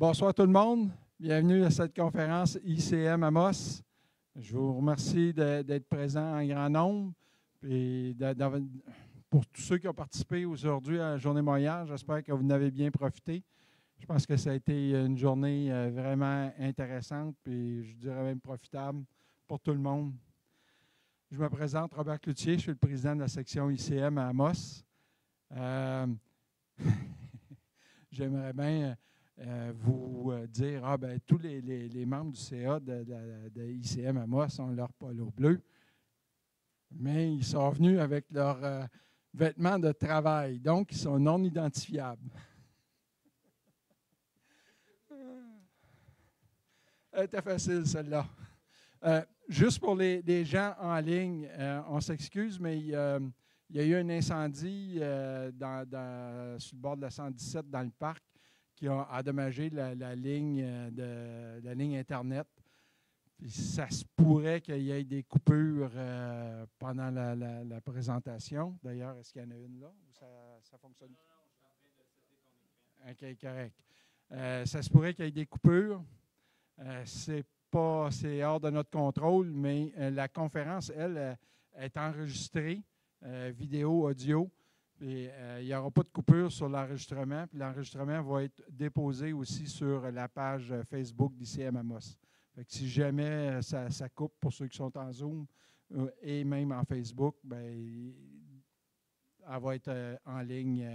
Bonsoir tout le monde. Bienvenue à cette conférence ICM Amos. Je vous remercie d'être présents en grand nombre. Puis pour tous ceux qui ont participé aujourd'hui à la Journée Montréal, j'espère que vous en avez bien profité. Je pense que ça a été une journée vraiment intéressante, puis je dirais même profitable pour tout le monde. Je me présente, Robert Cloutier, je suis le président de la section ICM à Amos. J'aimerais bien vous dire, tous les membres du CA de ICM Amos ont leur polo bleu, mais ils sont venus avec leurs vêtements de travail, donc ils sont non identifiables. Elle était facile, celle-là. Juste pour les gens en ligne, on s'excuse, mais il y a eu un incendie sur le bord de la 117 dans le parc qui a endommagé la ligne Internet. Puis ça se pourrait qu'il y ait des coupures pendant la présentation. D'ailleurs, est-ce qu'il y en a une là ou ça fonctionne? Non, je suis en train de setter ton écran. OK, correct. Ça se pourrait qu'il y ait des coupures. C'est hors de notre contrôle, mais la conférence, elle, est enregistrée, vidéo, audio. Et, il n'y aura pas de coupure sur l'enregistrement. Puis l'enregistrement va être déposé aussi sur la page Facebook d'ICM Amos. Fait que si jamais ça coupe pour ceux qui sont en Zoom et même en Facebook, elle va être en ligne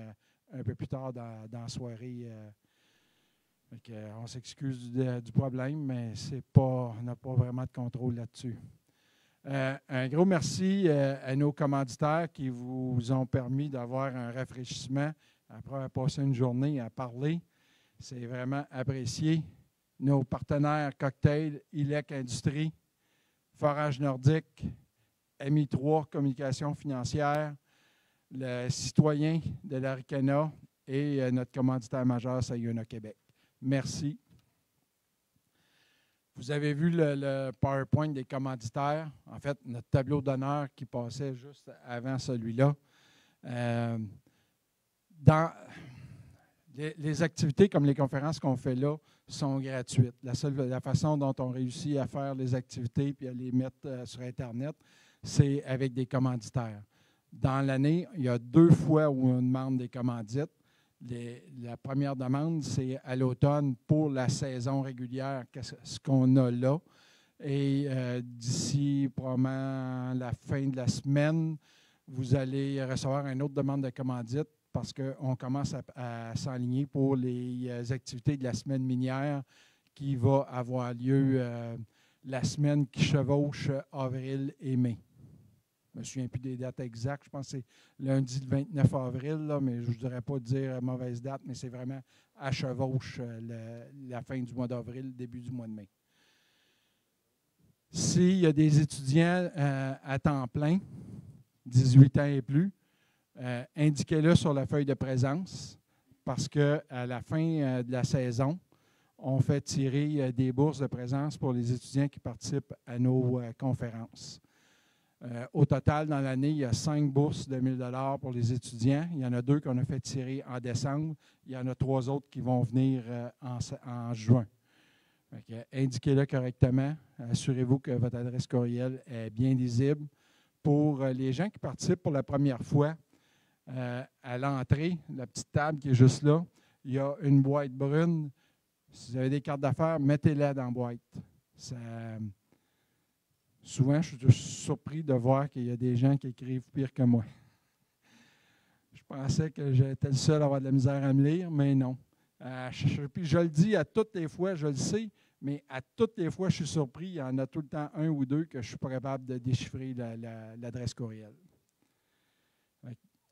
un peu plus tard dans la soirée. On s'excuse du problème, mais on n'a pas vraiment de contrôle là-dessus. Un gros merci à nos commanditaires qui vous ont permis d'avoir un rafraîchissement après avoir passé une journée à parler. C'est vraiment apprécié. Nos partenaires Cocktail, ILEC Industrie, Forage Nordique, MI3 Communication financière, le citoyen de l'Aricana et notre commanditaire majeur Sayona Québec. Merci. Vous avez vu le PowerPoint des commanditaires, en fait, notre tableau d'honneur qui passait juste avant celui-là. Dans les activités comme les conférences qu'on fait là sont gratuites. La façon dont on réussit à faire les activités et à les mettre sur Internet, c'est avec des commanditaires. Dans l'année, il y a 2 fois où on demande des commandites. La première demande, c'est à l'automne pour la saison régulière, ce qu'on a là. Et d'ici probablement la fin de la semaine, vous allez recevoir une autre demande de commandite parce qu'on commence à s'enligner pour les activités de la semaine minière qui va avoir lieu la semaine qui chevauche avril et mai. Je ne me souviens plus des dates exactes. Je pense que c'est lundi le 29 avril, là, mais je ne voudrais pas dire mauvaise date, mais c'est vraiment à chevauche la fin du mois d'avril, début du mois de mai. S'il y a des étudiants à temps plein, 18 ans et plus, indiquez-le sur la feuille de présence parce qu'à la fin de la saison, on fait tirer des bourses de présence pour les étudiants qui participent à nos conférences. Au total, dans l'année, il y a 5 bourses de 1 000 $ pour les étudiants. Il y en a 2 qu'on a fait tirer en décembre. Il y en a 3 autres qui vont venir en juin. Indiquez-le correctement. Assurez-vous que votre adresse courriel est bien lisible. Pour les gens qui participent pour la première fois, à l'entrée, la petite table qui est juste là, il y a une boîte brune. Si vous avez des cartes d'affaires, mettez-la dans la boîte. Souvent, je suis surpris de voir qu'il y a des gens qui écrivent pire que moi. Je pensais que j'étais le seul à avoir de la misère à me lire, mais non. Puis je le dis à toutes les fois, je le sais, mais à toutes les fois, je suis surpris. Il y en a tout le temps 1 ou 2 que je ne suis pas capable de déchiffrer l'adresse courriel.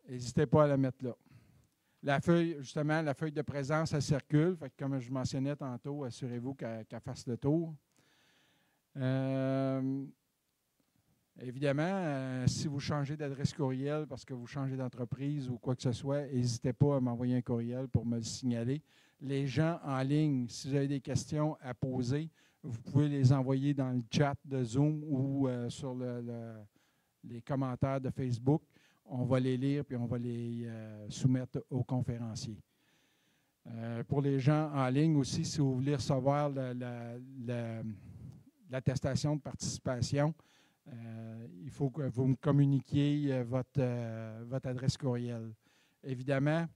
N'hésitez pas à la mettre là. La feuille, justement, la feuille de présence, elle circule. Fait que comme je mentionnais tantôt, assurez-vous qu'elle fasse le tour. Évidemment, si vous changez d'adresse courriel parce que vous changez d'entreprise ou quoi que ce soit, n'hésitez pas à m'envoyer un courriel pour me le signaler. Les gens en ligne, si vous avez des questions à poser, vous pouvez les envoyer dans le chat de Zoom ou sur les commentaires de Facebook. On va les lire puis on va les soumettre aux conférenciers. Pour les gens en ligne aussi, si vous voulez recevoir l'attestation de participation, il faut que vous me communiquiez votre adresse courriel. Évidemment,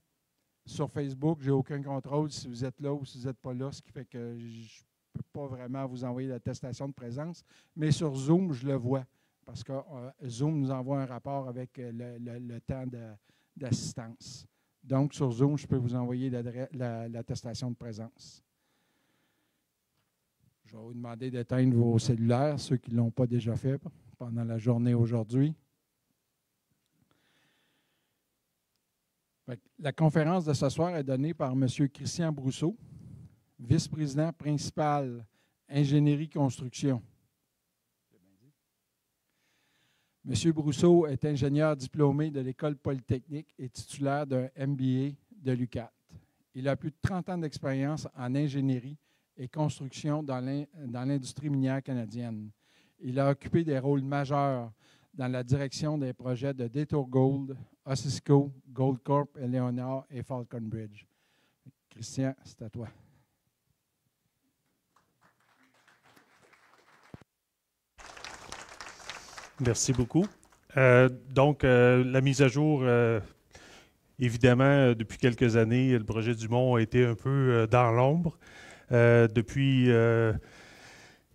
sur Facebook, je n'ai aucun contrôle si vous êtes là ou si vous n'êtes pas là, ce qui fait que je ne peux pas vraiment vous envoyer l'attestation de présence. Mais sur Zoom, je le vois parce que Zoom nous envoie un rapport avec le temps d'assistance. Donc, sur Zoom, je peux vous envoyer l'attestation de présence. Je vais vous demander d'éteindre vos cellulaires, ceux qui ne l'ont pas déjà fait pendant la journée aujourd'hui. La conférence de ce soir est donnée par M. Christian Brousseau, vice-président principal Ingénierie Construction. M. Brousseau est ingénieur diplômé de l'École polytechnique et titulaire d'un MBA de l'UQAT. Il a plus de 30 ans d'expérience en ingénierie et construction dans l'industrie minière canadienne. Il a occupé des rôles majeurs dans la direction des projets de Detour Gold, Osisko, Goldcorp, Eleonore et Falcon Bridge. Christian, c'est à toi. Merci beaucoup. La mise à jour, évidemment, depuis quelques années, le projet Dumont a été un peu dans l'ombre.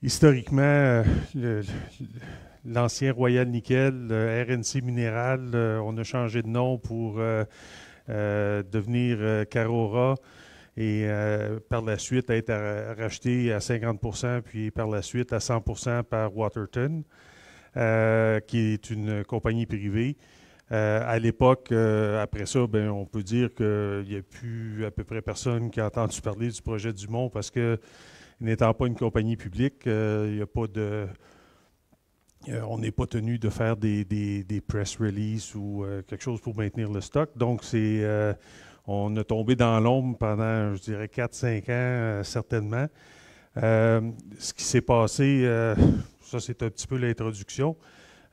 Historiquement, l'ancien Royal Nickel, RNC Minéral, on a changé de nom pour devenir Carora et par la suite être racheté à 50%, puis par la suite à 100% par Waterton. Qui est une compagnie privée. À l'époque, après ça, on peut dire qu'il n'y a plus à peu près personne qui a entendu parler du projet Dumont parce que, n'étant pas une compagnie publique, il n'y a pas de... on n'est pas tenu de faire des press releases ou quelque chose pour maintenir le stock. Donc, on a tombé dans l'ombre pendant, je dirais, 4-5 ans, certainement. Ce qui s'est passé... ça, c'est un petit peu l'introduction.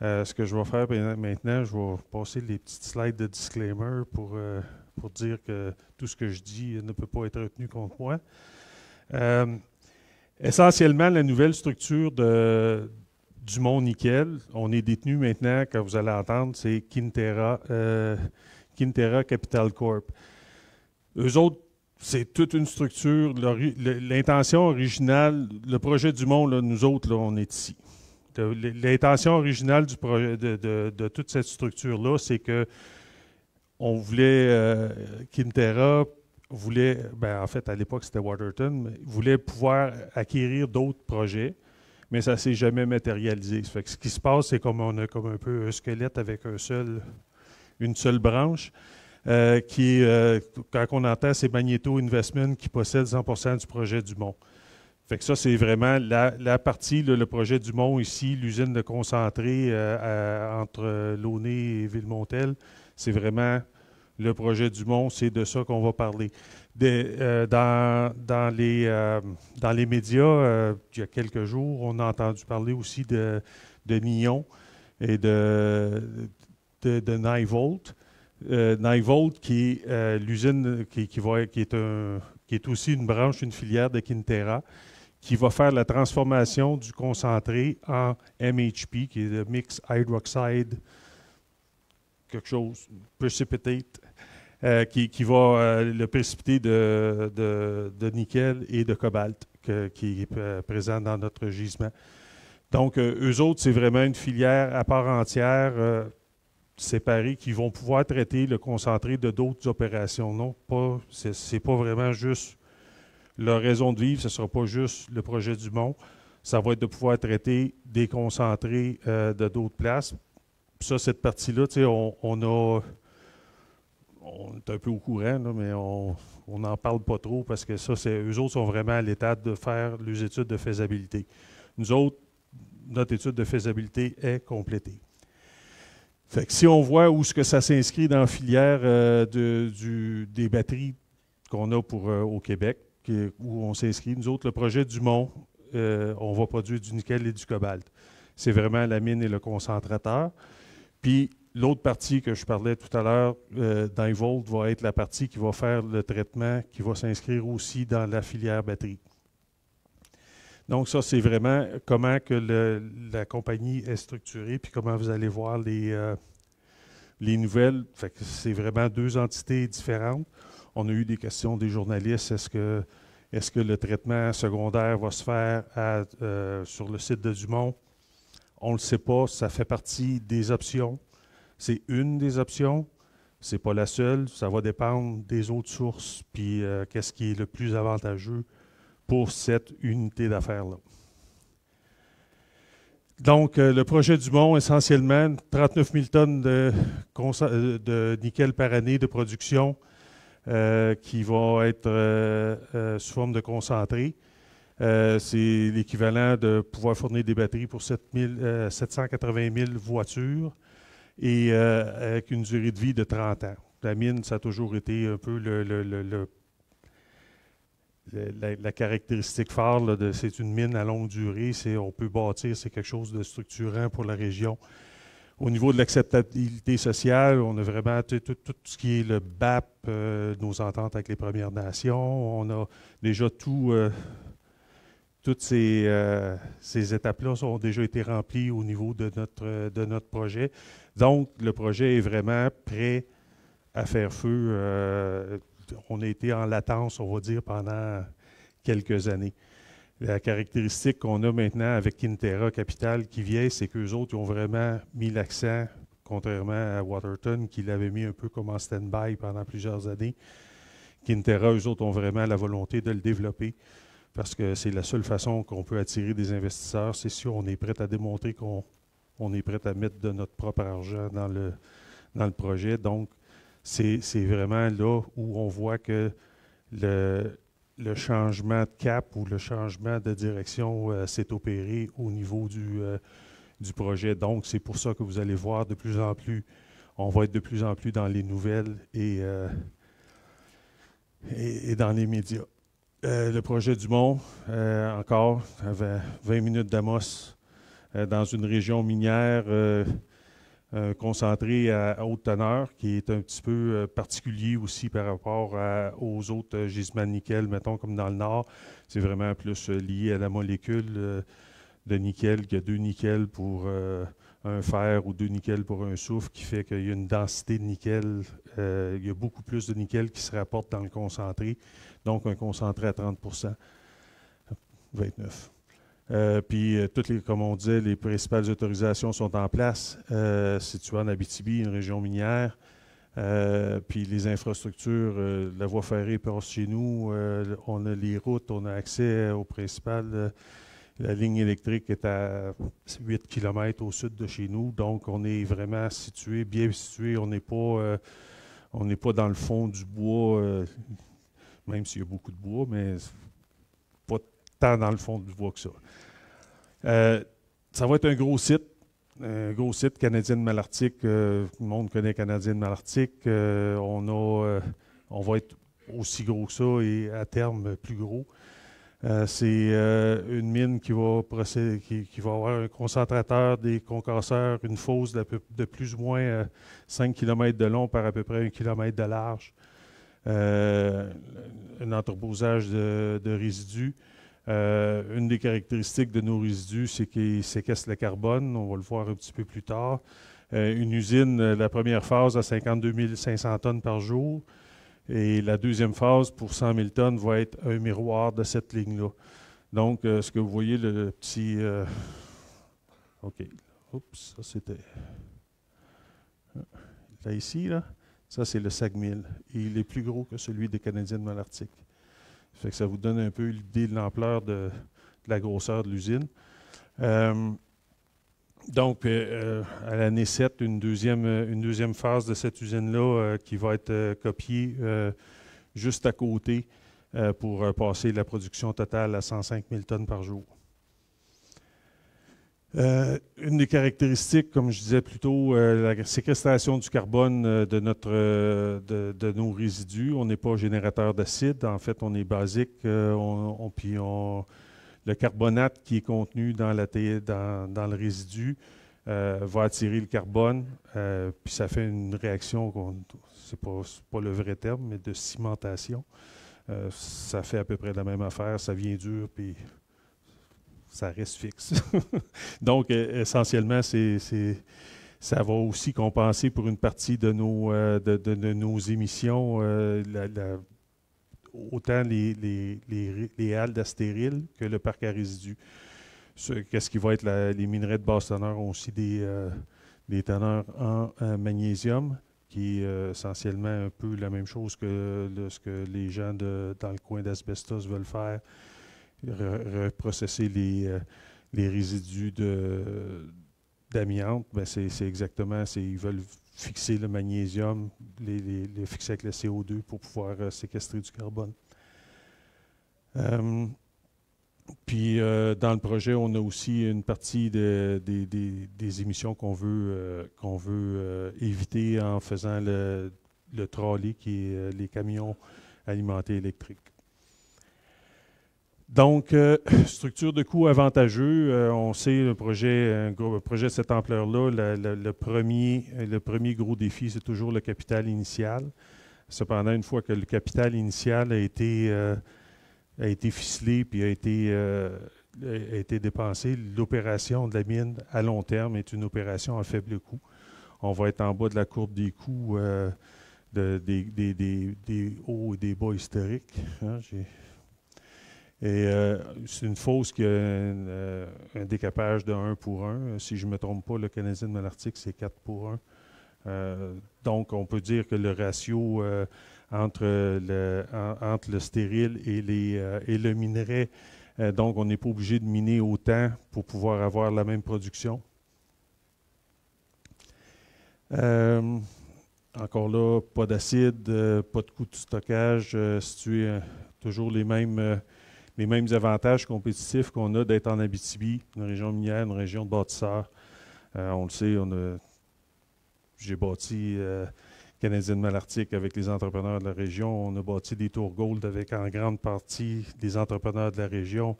Ce que je vais faire maintenant, je vais passer les petites slides de disclaimer pour dire que tout ce que je dis ne peut pas être retenu contre moi. Essentiellement, la nouvelle structure Dumont Nickel, on est détenu maintenant, quand vous allez entendre, c'est Kinterra Capital Corp. Eux autres, c'est toute une structure. L'intention originale, le projet Dumont, là, nous autres, là, on est ici. L'intention originale du projet, de toute cette structure-là, c'est que on voulait, Kinterra voulait, en fait, à l'époque, c'était Waterton, mais voulait pouvoir acquérir d'autres projets, mais ça ne s'est jamais matérialisé. Ça fait que ce qui se passe, c'est comme on a comme un peu un squelette avec une seule branche. Quand on entend, c'est Magneto Investment qui possède 100% du projet Dumont. Fait que ça, c'est vraiment la partie, le projet Dumont ici, l'usine de concentré entre Launay et Villemontel, c'est vraiment le projet Dumont, c'est de ça qu'on va parler. Dans les médias, il y a quelques jours, on a entendu parler aussi de Nyon et de Nivolt. Nivolt, qui est l'usine qui est aussi une branche, une filière de Kinterra, qui va faire la transformation du concentré en MHP, qui est le Mixed Hydroxide, quelque chose, precipitate, qui va le précipiter de nickel et de cobalt, qui est présent dans notre gisement. Donc, eux autres, c'est vraiment une filière à part entière, séparés qui vont pouvoir traiter le concentré de d'autres opérations. Non, c'est pas vraiment juste leur raison de vivre, ce ne sera pas juste le projet Dumont. Ça va être de pouvoir traiter des concentrés de d'autres places. Puis ça, cette partie-là, on est un peu au courant, là, mais on n'en parle pas trop parce que ça, eux autres sont vraiment à l'état de faire les études de faisabilité. Nous autres, notre étude de faisabilité est complétée. Fait que si on voit où ce que ça s'inscrit dans la filière des batteries qu'on a au Québec, où on s'inscrit, nous autres, le projet Dumont, on va produire du nickel et du cobalt. C'est vraiment la mine et le concentrateur. Puis, l'autre partie que je parlais tout à l'heure, Divolt, va être la partie qui va faire le traitement, qui va s'inscrire aussi dans la filière batterie. Donc ça, c'est vraiment comment que la compagnie est structurée, puis comment vous allez voir les nouvelles. Fait que c'est vraiment deux entités différentes. On a eu des questions des journalistes. Est-ce que le traitement secondaire va se faire sur le site de Dumont? On ne le sait pas. Ça fait partie des options. C'est une des options. Ce n'est pas la seule. Ça va dépendre des autres sources, puis qu'est-ce qui est le plus avantageux pour cette unité d'affaires-là. Donc, le projet Dumont, essentiellement, 39 000 tonnes de nickel par année de production qui va être sous forme de concentré. C'est l'équivalent de pouvoir fournir des batteries pour 780 000 voitures et avec une durée de vie de 30 ans. La mine, ça a toujours été un peu la caractéristique phare, c'est une mine à longue durée. On peut bâtir, c'est quelque chose de structurant pour la région. Au niveau de l'acceptabilité sociale, on a vraiment tout ce qui est le BAP, nos ententes avec les Premières Nations. On a déjà toutes ces étapes-là ont déjà été remplies au niveau de notre projet. Donc, le projet est vraiment prêt à faire feu. On a été en latence, on va dire, pendant quelques années. La caractéristique qu'on a maintenant avec Kinterra Capital qui vient, c'est qu'eux autres, ils ont vraiment mis l'accent, contrairement à Waterton, qui l'avait mis un peu comme en stand-by pendant plusieurs années. Kinterra, eux autres, ont vraiment la volonté de le développer parce que c'est la seule façon qu'on peut attirer des investisseurs. C'est si on est prêt à démontrer qu'on est prêt à mettre de notre propre argent dans le projet. Donc, c'est vraiment là où on voit que le changement de cap ou le changement de direction s'est opéré au niveau du projet. Donc, c'est pour ça que vous allez voir de plus en plus, on va être de plus en plus dans les nouvelles et dans les médias. Le projet Dumont, encore, avait 20 minutes d'Amos dans une région minière concentré à haute teneur, qui est un petit peu particulier aussi par rapport aux autres gisements de nickel, mettons comme dans le nord. C'est vraiment plus lié à la molécule de nickel, qu'il y a 2 nickels pour un fer ou 2 nickels pour un soufre, qui fait qu'il y a une densité de nickel, il y a beaucoup plus de nickel qui se rapporte dans le concentré, donc un concentré à 30 29. Puis, comme on disait, les principales autorisations sont en place. Situé en Abitibi, une région minière. Puis, les infrastructures, la voie ferrée passe chez nous. On a les routes, on a accès aux principales. La ligne électrique est à 8 km au sud de chez nous. Donc, on est vraiment situé, bien situé. On n'est pas dans le fond du bois, même s'il y a beaucoup de bois, mais pas tant dans le fond du bois que ça. Ça va être un gros site Canadienne-Malartic. Le monde connaît Canadienne-Malartic. On va être aussi gros que ça et à terme plus gros. C'est une mine qui va avoir un concentrateur, des concasseurs, une fosse de plus ou moins 5 km de long par à peu près 1 km de large. Un entreposage de résidus. Une des caractéristiques de nos résidus, c'est qu'ils séquestrent le carbone. On va le voir un petit peu plus tard. Une usine, la première phase, à 52 500 tonnes par jour. Et la deuxième phase, pour 100 000 tonnes, va être un miroir de cette ligne-là. Donc, ce que vous voyez, le petit... OK. Oups, ça c'était... Là, ici, là, ça c'est le SAG-1000. Et il est plus gros que celui des Canadienne-Malartic. Fait que ça vous donne un peu l'idée de l'ampleur de la grosseur de l'usine. Donc, à l'année 7, une deuxième phase de cette usine-là qui va être copiée juste à côté pour passer la production totale à 105 000 tonnes par jour. Une des caractéristiques, comme je disais plus tôt, la séquestration du carbone de nos résidus. On n'est pas générateur d'acide, en fait, on est basique. Le carbonate qui est contenu dans le résidu va attirer le carbone, puis ça fait une réaction, c'est pas le vrai terme, mais de cimentation. Ça fait à peu près la même affaire, ça vient dur, puis ça reste fixe. Donc, essentiellement, ça va aussi compenser pour une partie de nos émissions, autant les haldes à stérile que le parc à résidus. Qu'est-ce qui va être les minerais de basse teneur ont aussi des teneurs en magnésium, qui est essentiellement un peu la même chose que ce que les gens dans le coin d'asbestos veulent faire, reprocesser les résidus d'amiante. Ben c'est exactement, ils veulent fixer le magnésium, les fixer avec le CO2 pour pouvoir séquestrer du carbone. Puis dans le projet, on a aussi une partie des émissions qu'on veut éviter en faisant le trolley, qui est les camions alimentés électriques. Donc, structure de coût avantageux, on sait un projet de cette ampleur-là, le premier gros défi, c'est toujours le capital initial. Cependant, une fois que le capital initial a été ficelé puis a été dépensé, l'opération de la mine à long terme est une opération à faible coût. On va être en bas de la courbe des coûts des hauts et des bas historiques. Hein, c'est une fosse qui a un décapage de 1 pour 1. Si je ne me trompe pas, le Canadien de Malartic, c'est 4 pour 1. Donc, on peut dire que le ratio entre le stérile et le minerai, donc on n'est pas obligé de miner autant pour pouvoir avoir la même production. Encore là, pas d'acide, pas de coût de stockage, situé toujours les mêmes avantages compétitifs qu'on a d'être en Abitibi, une région minière, une région de bâtisseurs. On le sait, j'ai bâti Canadien de Malartic avec les entrepreneurs de la région. On a bâti des Tours Gold avec en grande partie des entrepreneurs de la région.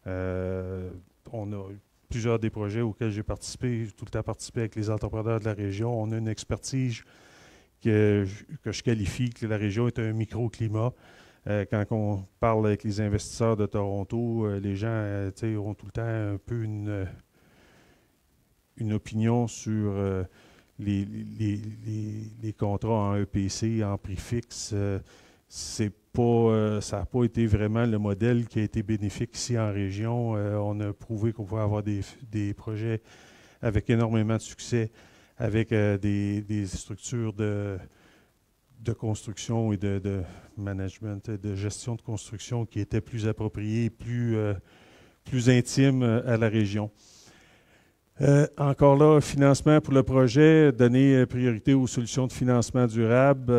On a plusieurs des projets auxquels j'ai participé, j'ai tout le temps participé avec les entrepreneurs de la région. On a une expertise que je qualifie, que la région est un microclimat. Quand on parle avec les investisseurs de Toronto, les gens ont tout le temps un peu une opinion sur les contrats en EPC, en prix fixe. Ça n'a pas été vraiment le modèle qui a été bénéfique ici en région. On a prouvé qu'on pouvait avoir des projets avec énormément de succès, avec des structures de construction et de management, de gestion de construction qui étaient plus appropriées, plus intimes à la région. Encore là, financement pour le projet, donner priorité aux solutions de financement durable,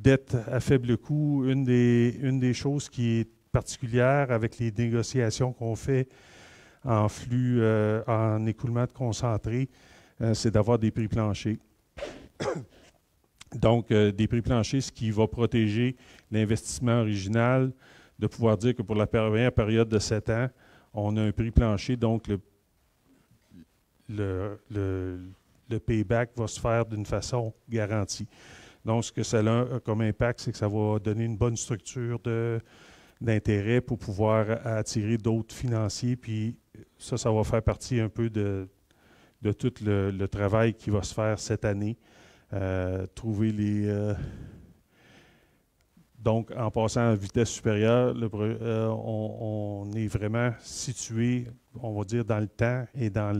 dette à faible coût. Une des choses qui est particulière avec les négociations qu'on fait en flux, en écoulement de concentré, c'est d'avoir des prix planchers. Donc, des prix planchers, ce qui va protéger l'investissement original, de pouvoir dire que pour la première période de 7 ans, on a un prix plancher, donc le payback va se faire d'une façon garantie. Donc, ce que ça a comme impact, c'est que ça va donner une bonne structure d'intérêt pour pouvoir attirer d'autres financiers, puis ça va faire partie un peu de tout le travail qui va se faire cette année. Trouver donc, en passant à vitesse supérieure, on est vraiment situé, on va dire, dans le temps et dans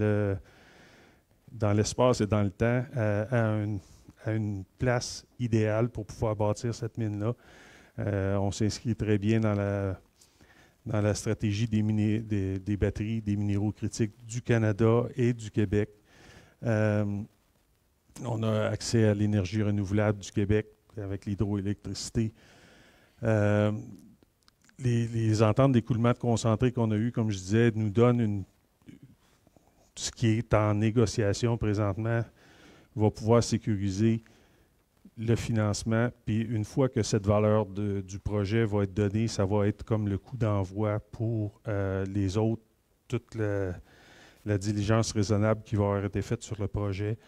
l'espace et dans le temps à une place idéale pour pouvoir bâtir cette mine-là. On s'inscrit très bien dans la stratégie des batteries, des minéraux critiques du Canada et du Québec. On a accès à l'énergie renouvelable du Québec avec l'hydroélectricité. Les ententes d'écoulement de concentré qu'on a eues, comme je disais, nous donnent ce qui est en négociation présentement va pouvoir sécuriser le financement. Puis une fois que cette valeur du projet va être donnée, ça va être comme le coût d'envoi pour les autres, toute la diligence raisonnable qui va avoir été faite sur le projet.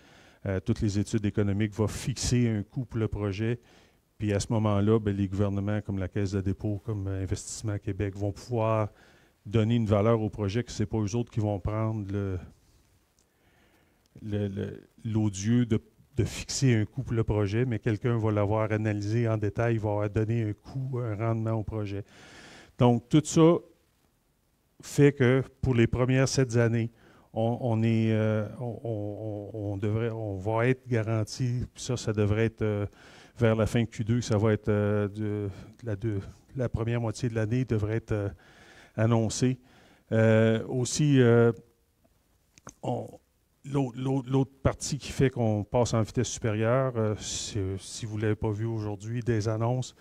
Toutes les études économiques vont fixer un coût pour le projet. Puis à ce moment-là, ben, les gouvernements comme la Caisse de dépôt, comme Investissement Québec, vont pouvoir donner une valeur au projet que ce n'est pas eux autres qui vont prendre l'odieux de fixer un coût pour le projet, mais quelqu'un va l'avoir analysé en détail, va avoir donné un coût, un rendement au projet. Donc, tout ça fait que pour les premières 7 années, on va être garanti, puis ça devrait être vers la fin de Q2, ça va être la première moitié de l'année devrait être annoncé. Aussi, l'autre partie qui fait qu'on passe en vitesse supérieure, si vous ne l'avez pas vu aujourd'hui, des annonces,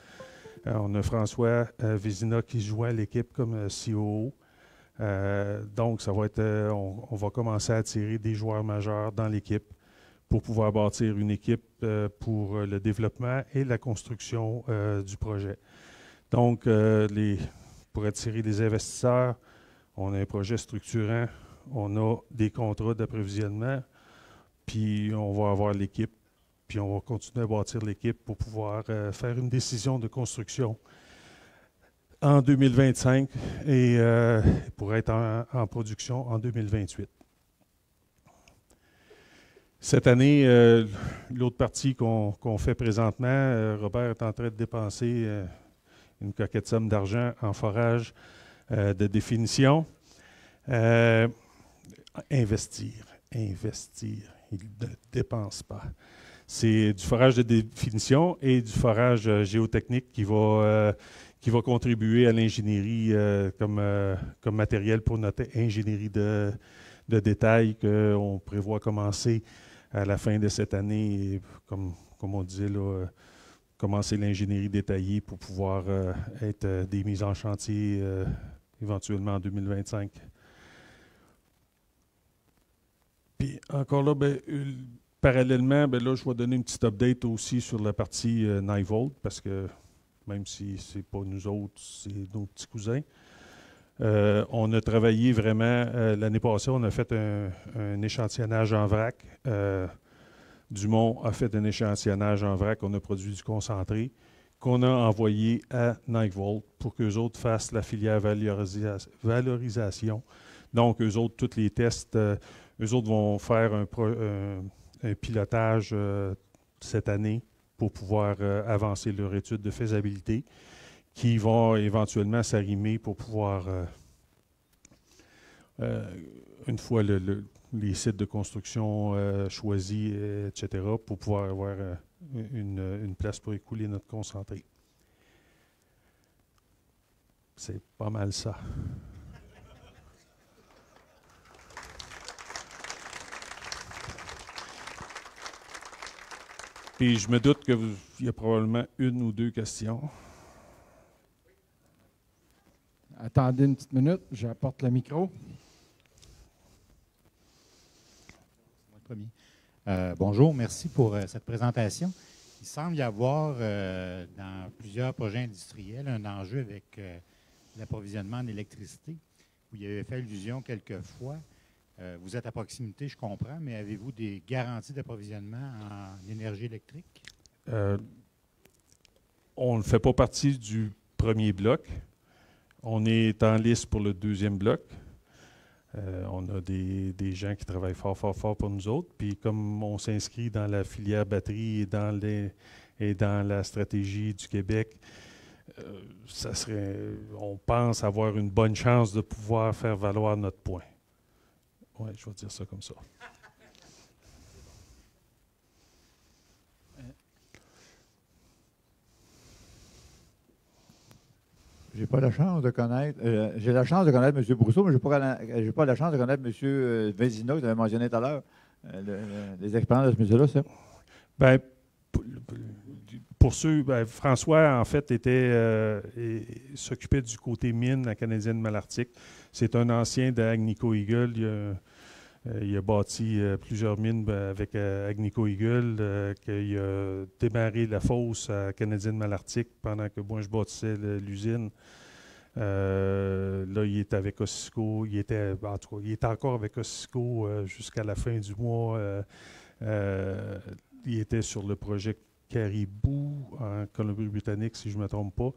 on a François Vézina qui se joint à l'équipe comme COO. Donc, ça va être, on va commencer à attirer des joueurs majeurs dans l'équipe pour pouvoir bâtir une équipe pour le développement et la construction du projet. Donc, pour attirer des investisseurs, on a un projet structurant, on a des contrats d'approvisionnement, puis on va avoir l'équipe, puis on va continuer à bâtir l'équipe pour pouvoir faire une décision de construction en 2025 et pour être en production en 2028. Cette année, l'autre partie qu'on fait présentement, Robert est en train de dépenser une coquette somme d'argent en forage de définition. Investir. Il ne dépense pas. C'est du forage de définition et du forage géotechnique qui va contribuer à l'ingénierie comme matériel pour notre ingénierie de détail qu'on prévoit commencer à la fin de cette année, comme on disait, là, commencer l'ingénierie détaillée pour pouvoir être des mises en chantier éventuellement en 2025. Puis encore là, parallèlement, là, je vais donner une petite update aussi sur la partie Nightvolt, parce que même si ce n'est pas nous autres, c'est nos petits cousins. On a travaillé vraiment, l'année passée, on a fait un échantillonnage en vrac. Dumont a fait un échantillonnage en vrac, on a produit du concentré qu'on a envoyé à Nightvolt pour qu'eux autres fassent la filière valorisation. Donc, eux autres, tous les tests, eux autres vont faire un pilotage cette année pour pouvoir avancer leur étude de faisabilité qui vont éventuellement s'arrimer pour pouvoir, une fois les sites de construction choisis, etc., pour pouvoir avoir une place pour écouler notre concentré. C'est pas mal ça. Puis je me doute qu'il y a probablement une ou deux questions. Attendez une petite minute, j'apporte le micro. Bonjour, merci pour cette présentation. Il semble y avoir dans plusieurs projets industriels un enjeu avec l'approvisionnement en électricité, où il y avait fait allusion quelquefois. Vous êtes à proximité, je comprends, mais avez-vous des garanties d'approvisionnement en énergie électrique? On ne fait pas partie du premier bloc. On est en liste pour le deuxième bloc. On a des gens qui travaillent fort pour nous autres. Puis comme on s'inscrit dans la filière batterie et dans la stratégie du Québec, on pense avoir une bonne chance de pouvoir faire valoir notre point. Oui, je vais dire ça comme ça. J'ai pas la chance de connaître. J'ai la chance de connaître M. Brousseau, mais je n'ai pas la chance de connaître M. Vézina, que vous avez mentionné tout à l'heure. Les expériences de ce monsieur-là, ça? Bien, pour ceux, François, en fait, s'occupait du côté mine à Canadienne Malartic. C'est un ancien d'Agnico Eagle. Il a bâti plusieurs mines avec Agnico Eagle, qu'il a démarré la fosse à Canadienne Malartic pendant que moi je bâtissais l'usine Là, il est avec Ossico. En tout cas, il est encore avec Ossico jusqu'à la fin du mois. Il était sur le projet Caribou en Colombie-Britannique, si je ne me trompe pas,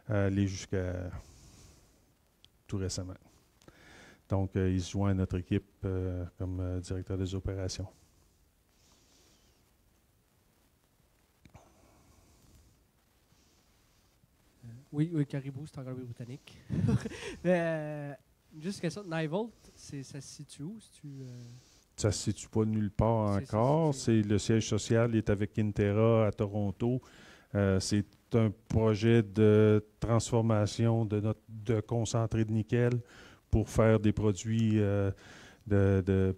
aller jusqu'à tout récemment. Donc, il se joint à notre équipe comme directeur des opérations. Oui, Caribou, c'est en Colombie-Britannique. Juste une question, Nivolt, ça se situe où? Ça ne se situe pas nulle part encore. Le siège social est avec Kinterra à Toronto. C'est un projet de transformation de concentré de nickel pour faire des produits de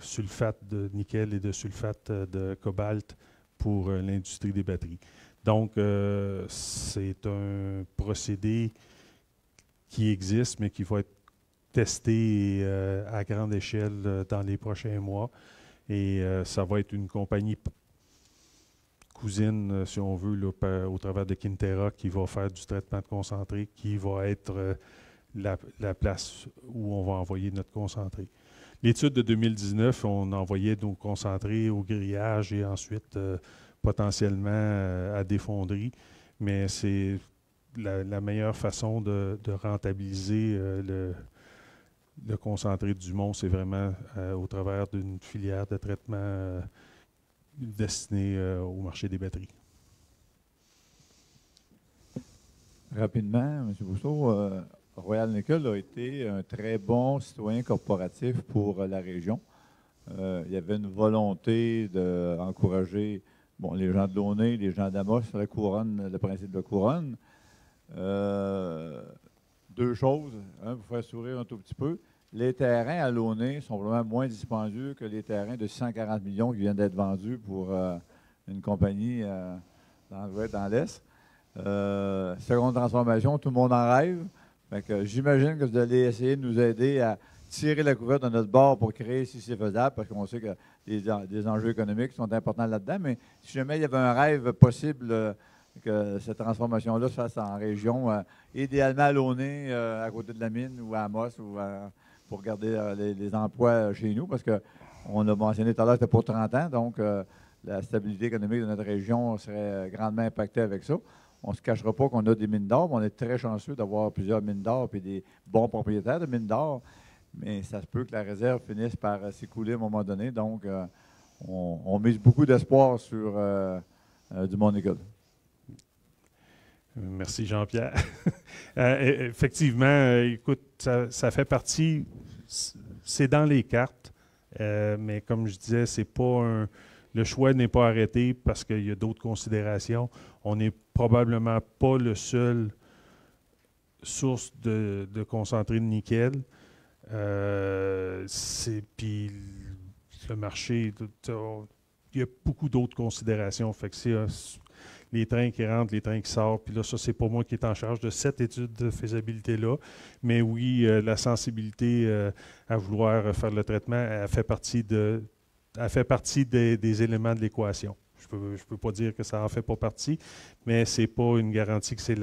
sulfate de nickel et de sulfate de cobalt pour l'industrie des batteries. Donc, c'est un procédé qui existe, mais qui va être testé à grande échelle dans les prochains mois. Et ça va être une compagnie cousine, si on veut, là, au travers de Kinterra, qui va faire du traitement de concentré, qui va être la place où on va envoyer notre concentré. L'étude de 2019, on envoyait nos concentrés au grillage et ensuite potentiellement à des fonderies, mais c'est la meilleure façon de rentabiliser le concentré du Dumont, c'est vraiment au travers d'une filière de traitement destinée au marché des batteries. Rapidement, M. Bousseau, Royal Nickel a été un très bon citoyen corporatif pour la région. Il y avait une volonté d'encourager les gens de Launay, les gens d'Amos, la couronne, le principe de couronne. Deux choses, pour faire sourire un tout petit peu. Les terrains à Launay sont vraiment moins dispendieux que les terrains de 640 millions qui viennent d'être vendus pour une compagnie dans l'Est. Seconde transformation, tout le monde en rêve. J'imagine que vous allez essayer de nous aider à tirer la couverte de notre bord pour créer, si c'est faisable, parce qu'on sait que les enjeux économiques sont importants là-dedans, mais si jamais il y avait un rêve possible que cette transformation-là se fasse en région, idéalement à Launay, à côté de la mine, ou à Amos, pour garder les emplois chez nous, parce qu'on a mentionné tout à l'heure que c'était pour 30 ans, donc la stabilité économique de notre région serait grandement impactée avec ça. On ne se cachera pas qu'on a des mines d'or, mais on est très chanceux d'avoir plusieurs mines d'or et des bons propriétaires de mines d'or. Mais ça se peut que la réserve finisse par s'écouler à un moment donné. Donc, on mise beaucoup d'espoir sur Dumont Nickel. Merci, Jean-Pierre. Effectivement, écoute, ça fait partie, c'est dans les cartes, mais comme je disais, c'est pas le choix n'est pas arrêté parce qu'il y a d'autres considérations. On n'est probablement pas le seul source de concentré de nickel. Puis le marché, il y a beaucoup d'autres considérations. Fait que c'est les trains qui rentrent, les trains qui sortent. Puis là, ça, c'est pas moi qui est en charge de cette étude de faisabilité-là. Mais oui, la sensibilité à vouloir faire le traitement, elle fait partie des éléments de l'équation. Je peux pas dire que ça en fait pas partie, mais c'est pas une garantie que c'est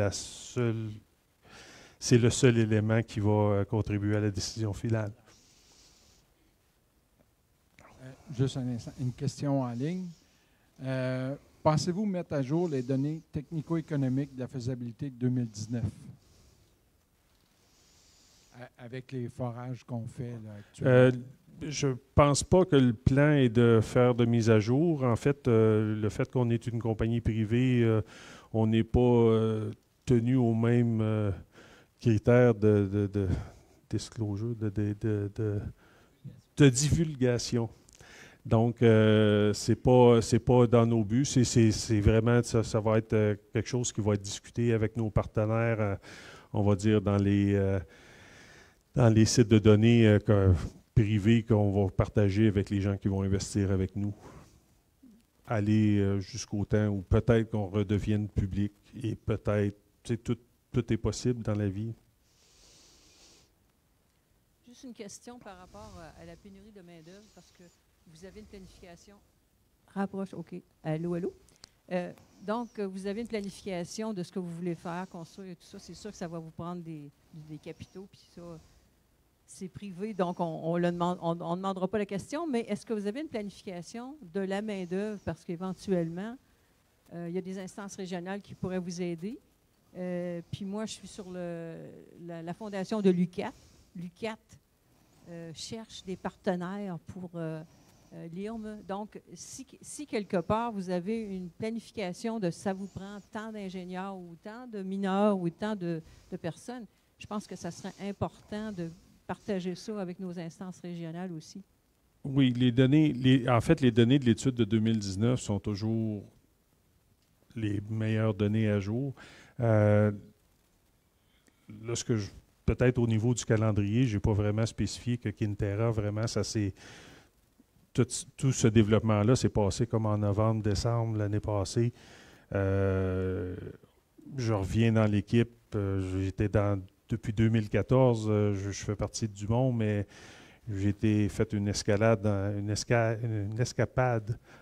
le seul élément qui va contribuer à la décision finale. Juste un instant, une question en ligne. Pensez-vous mettre à jour les données technico-économiques de la faisabilité de 2019 avec les forages qu'on fait là, actuellement? Je ne pense pas que le plan est de faire de mise à jour. En fait, le fait qu'on est une compagnie privée, on n'est pas tenu aux mêmes critères de disclosure, de divulgation. Donc, c'est pas dans nos buts. C'est vraiment, ça va être quelque chose qui va être discuté avec nos partenaires, on va dire, dans les sites de données privés qu'on va partager avec les gens qui vont investir avec nous. Aller jusqu'au temps où peut-être qu'on redevienne public et peut-être, tout est possible dans la vie. Juste une question par rapport à la pénurie de main-d'œuvre, parce que vous avez une planification. Rapproche, OK. Allô, allô? Donc, vous avez une planification de ce que vous voulez faire, construire et tout ça. C'est sûr que ça va vous prendre des capitaux, puis ça, c'est privé, donc on ne demandera pas la question, mais est-ce que vous avez une planification de la main-d'œuvre? Parce qu'éventuellement, il y a des instances régionales qui pourraient vous aider. Puis moi, je suis sur la fondation de l'UQAT. L'UQAT cherche des partenaires pour l'IRM. Donc, si quelque part, vous avez une planification de ça vous prend tant d'ingénieurs ou tant de mineurs ou tant de personnes, je pense que ça serait important de partager ça avec nos instances régionales aussi. Oui, les données de l'étude de 2019 sont toujours les meilleures données à jour. Peut-être au niveau du calendrier, je n'ai pas vraiment spécifié que Kinterra, vraiment, ça c'est tout ce développement-là s'est passé comme en novembre, décembre l'année passée. Je reviens dans l'équipe. J'étais depuis 2014. Je fais partie du Dumont, mais j'ai fait une escapade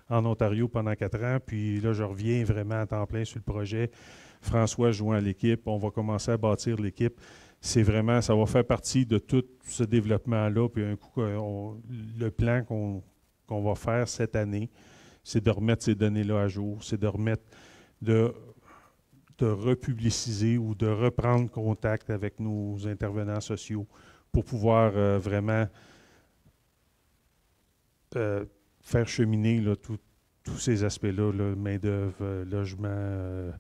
en Ontario pendant 4 ans. Puis là, je reviens vraiment à temps plein sur le projet. François joint à l'équipe. On va commencer à bâtir l'équipe. C'est vraiment, ça va faire partie de tout ce développement-là. Puis un coup, le plan qu'on va faire cette année, c'est de remettre ces données-là à jour. C'est de republiciser ou de reprendre contact avec nos intervenants sociaux pour pouvoir vraiment faire cheminer là, tous ces aspects-là, là, main-d'œuvre, logement,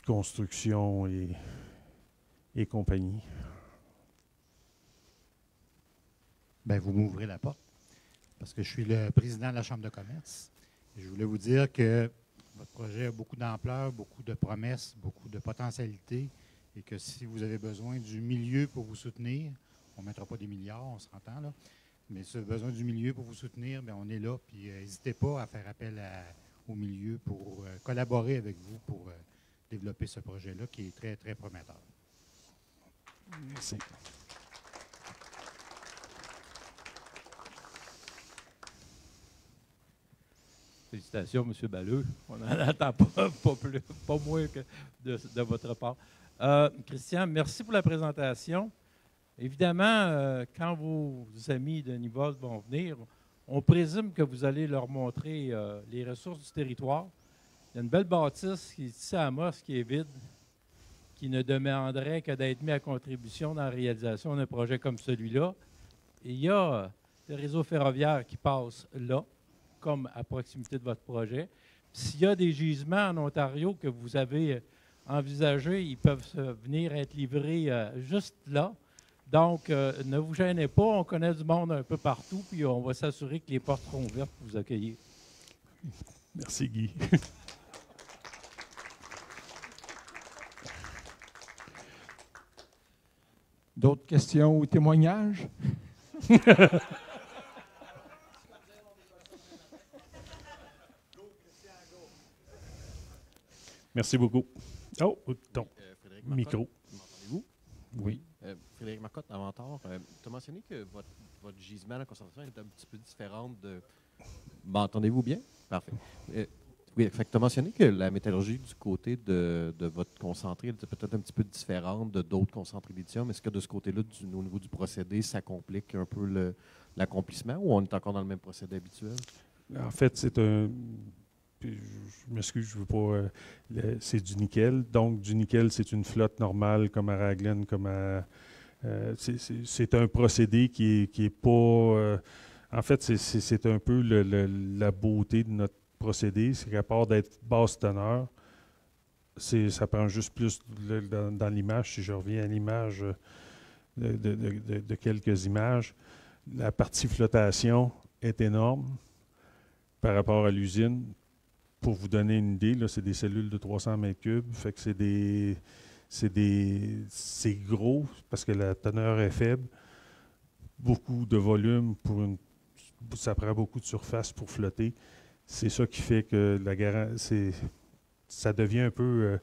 construction et compagnie. Bien, vous m'ouvrez la porte parce que je suis le président de la Chambre de commerce. Et je voulais vous dire que votre projet a beaucoup d'ampleur, beaucoup de promesses, beaucoup de potentialités et que si vous avez besoin du milieu pour vous soutenir, on ne mettra pas des milliards, on s'entend là, mais si vous avez besoin du milieu pour vous soutenir, bien, on est là. Puis n'hésitez pas à faire appel au milieu pour collaborer avec vous pour développer ce projet-là qui est très, très prometteur. Merci. Félicitations, M. Balleux. On n'en attend pas moins que de votre part. Christian, merci pour la présentation. Évidemment, quand vos amis de Nivold vont venir, on présume que vous allez leur montrer les ressources du territoire. Il y a une belle bâtisse qui est ici à Amos, qui est vide, qui ne demanderait que d'être mis à contribution dans la réalisation d'un projet comme celui-là. Et il y a le réseau ferroviaire qui passe là, comme à proximité de votre projet. S'il y a des gisements en Ontario que vous avez envisagés, ils peuvent venir être livrés juste là. Donc, ne vous gênez pas, on connaît du monde un peu partout, puis on va s'assurer que les portes seront ouvertes pour vous accueillir. Merci, Guy. D'autres questions ou témoignages? Merci beaucoup. Oh, ton micro. M'entendez-vous? Oui. Frédéric Marcotte, Avantor, tu as mentionné que votre gisement, la concentration est un petit peu différente de... M'entendez-vous bien? Parfait. Oui, tu as mentionné que la métallurgie du côté de votre concentré était peut-être un petit peu différente de d'autres concentrés lithium. Est-ce que de ce côté-là, au niveau du procédé, ça complique un peu l'accomplissement ou on est encore dans le même procédé habituel? En fait, c'est un... Je m'excuse, je ne veux pas... c'est du nickel. Donc, du nickel, c'est une flotte normale comme à Raglan, comme à... c'est un procédé qui est pas... en fait, c'est un peu la beauté de notre procédé. C'est qu'à part d'être basse teneur, ça prend juste plus dans l'image. Si je reviens à l'image de quelques images, la partie flottation est énorme par rapport à l'usine. Pour vous donner une idée, là, c'est des cellules de 300 mètres cubes. Fait que c'est gros parce que la teneur est faible. Beaucoup de volume ça prend beaucoup de surface pour flotter. C'est ça qui fait que ça devient un peu,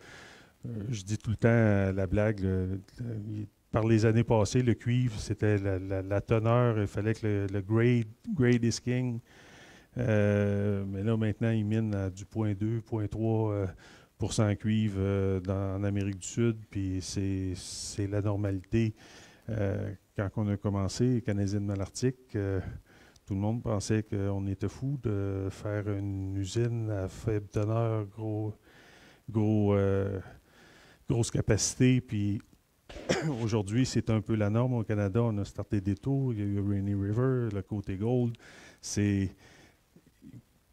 je dis tout le temps la blague, par les années passées, le cuivre, c'était la teneur, il fallait que le grade is king. Mais là, maintenant, ils minent à du 0,2, 0,3 % cuivre en Amérique du Sud, puis c'est la normalité. Quand on a commencé, les Canadiens de Malartic, tout le monde pensait qu'on était fou de faire une usine à faible teneur, grosse capacité, puis aujourd'hui, c'est un peu la norme au Canada. On a starté des tours, il y a eu Rainy River, le côté Gold.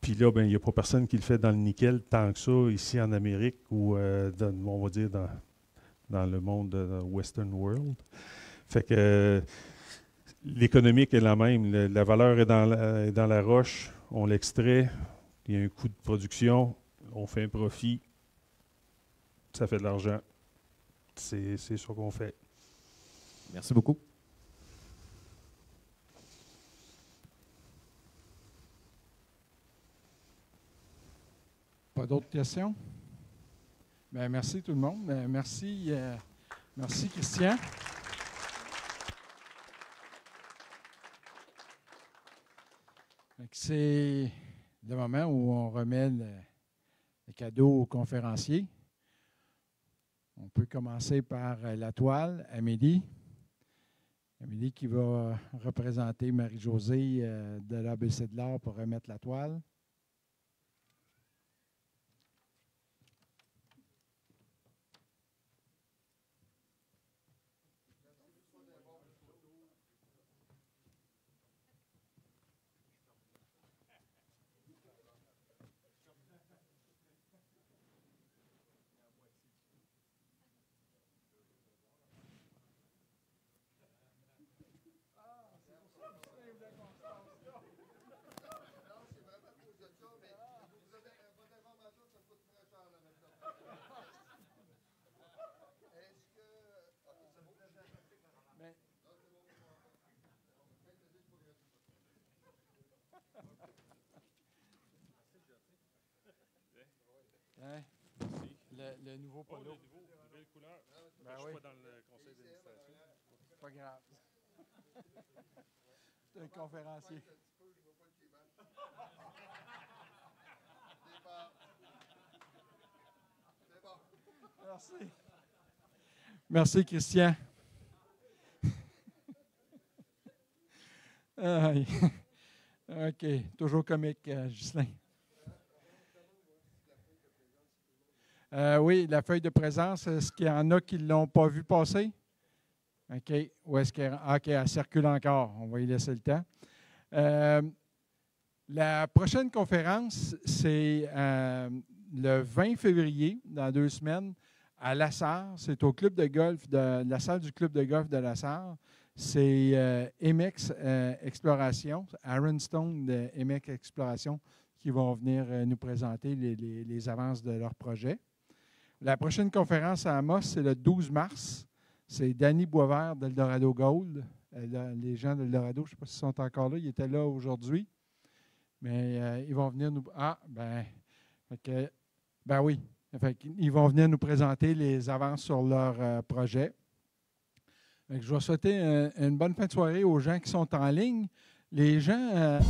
Puis là, ben, il n'y a pas personne qui le fait dans le nickel tant que ça ici en Amérique ou, on va dire, dans le monde Western World. Fait que l'économique est la même. La valeur est dans la roche, on l'extrait, il y a un coût de production, on fait un profit, ça fait de l'argent. C'est ça qu'on fait. Merci beaucoup. Pas d'autres questions? Bien, merci tout le monde. Merci Christian. C'est le moment où on remet le cadeau aux conférenciers. On peut commencer par la toile, Amélie. Amélie qui va représenter Marie-Josée de l'ABC de l'art pour remettre la toile. Hein? Le nouveau polo. Nouvelle couleur. Ben Je oui. suis pas dans le conseil d'administration. C'est pas grave. C'est un conférencier. Merci. Merci, Christian. Aïe. OK. Toujours comique, Ghislain. Oui, la feuille de présence, est-ce qu'il y en a qui ne l'ont pas vu passer? OK. Ou est-ce qu'elle elle circule encore? On va y laisser le temps. La prochaine conférence, c'est le 20 février, dans 2 semaines, à Lassar. C'est au club de golf, la salle du club de golf de Lassar. C'est MX Exploration, Aaron Stone de MX Exploration, qui vont venir nous présenter les avances de leur projet. La prochaine conférence à Amos, c'est le 12 mars. C'est Danny Boisvert d'Eldorado Gold. Les gens d'Eldorado, je ne sais pas s'ils sont encore là, ils étaient là aujourd'hui. Mais ils vont venir nous... oui. Ils vont venir nous présenter les avances sur leur projet. Je vais souhaiter une bonne fin de soirée aux gens qui sont en ligne. Les gens...